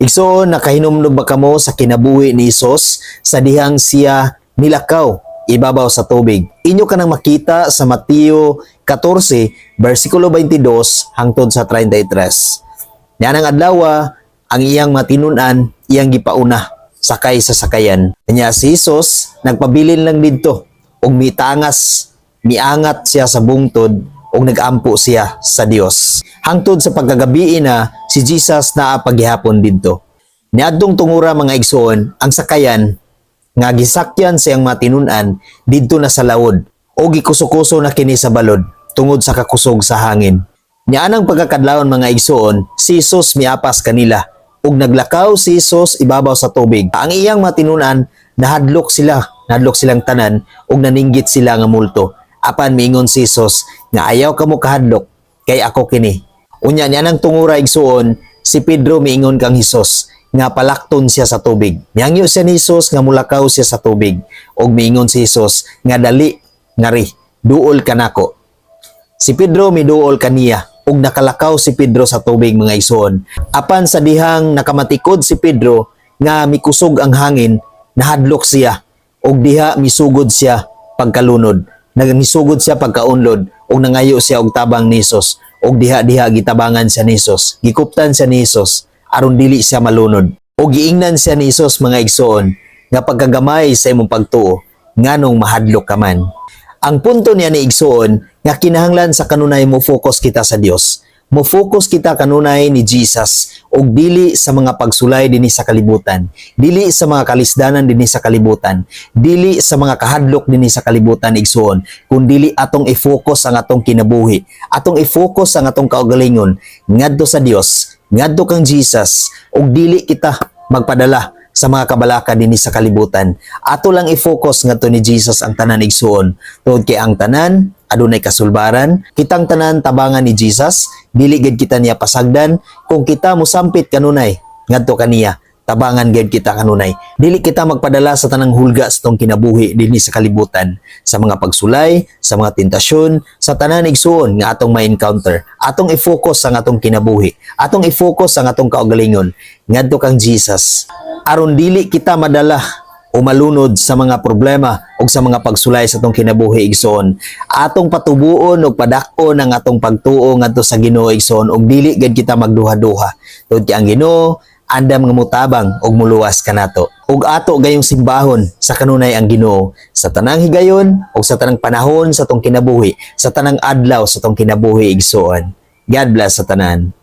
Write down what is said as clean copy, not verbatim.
Igsoon, nakahinumdum ba kamo sa kinabuhi ni Hesus sa dihang siya nilakaw ibabaw sa tubig? Inyo kanang makita sa Mateo 14, versikulo 22 hangtod sa 33. Yan ang adlaw, ang iyang matinunan, iyang gipauna sakay sa sakayan. Kanya si Hesus nagpabilin lang didto og miangat siya sa bungtod ug nagampo siya sa Dios. Hangtod sa pagkagabi na si Jesus naa paghihapon didto. Niadtong tungura mga igsoon, ang sakayan nga gisakyan siyang matinunan didto na sa lawod o gikuso-kuso na kini sa balod tungod sa kakusog sa hangin. Nianang pagkakadlawon mga igsoon, si Jesus miapas kanila ug naglakaw si Jesus ibabaw sa tubig. Ang iyang matinunan nahadlok silang tanan ug naninggit sila nga multo. Apan miingon si Jesus nga ayaw kamo kahadlok kay ako kini. Unya niya nang tungura igsuon, si Pedro miingon kang Hesus nga palakton siya sa tubig. Miyangyo siya ni Jesus nga mulakaw siya sa tubig ug miingon si Jesus nga dali ngari duol kanako. Si Pedro miduol kaniya ug nakalakaw si Pedro sa tubig mga igsoon. Apan sa dihang nakamatikod si Pedro nga mikusog ang hangin, nahadlok siya ug diha misugod siya pagkalunod. Naganisugod siya pagkaunlod ug nangayo siya og tabang ni Jesus ug diha gitabangan siya ni Jesus. Gikuptan siya ni Jesus aron dili siya malunod. Ug giingnan siya ni Jesus mga igsoon nga pagkagamay sa imong pagtuo nganong mahadlok ka man. Ang punto niya ni igsoon nga kinahanglan sa kanunay mo focus kita sa Dios. Mo focus kita kanunay ni Jesus ug dili sa mga pagsulay dinhi sa kalibutan, dili sa mga kalisdanan dinhi sa kalibutan, dili sa mga kahadlok dinhi sa kalibutan igsoon, kundi atong i-focus ang atong kinabuhi, atong i-focus ang atong kaugalingon ngadto sa Dios, ngadto kang Jesus ug dili kita magpadala sa mga kabalaka dinhi sa kalibutan. Ato lang i-focus ngadto ni Jesus ang tanan igsoon. Tungod kay ang tanan adunay kasulbaran, kitang tanan tabangan ni Jesus, dili gid kita niya pasagdan. Kung kita mosampit kanunay ngadto kaniya, tabangan gid kita kanunay. Dili kita magpadala sa tanang hulga sa tong kinabuhi dinhi sa kalibutan, sa mga pagsulay, sa mga tentasyon, sa tanan igsuon nga atong ma-encounter. Atong i-focus ang atong kinabuhi, atong i-focus ang atong kaugalingon ngadto kang Jesus, aron dili kita madala o malunod sa mga problema o sa mga pagsulay sa atong kinabuhi igsoon. Atong patubuon o padakon ang atong pagtuo ngadto sa Ginoo igsoon ug dili gid kita magduha-duha. Tungod kay ang Ginoo andam nga mutabang og muluwas kanato. Ug ato gayong simbahon sa kanunay ang Ginoo sa tanang higayon o sa tanang panahon sa atong kinabuhi, sa tanang adlaw sa atong kinabuhi igsoon. God bless sa tanan.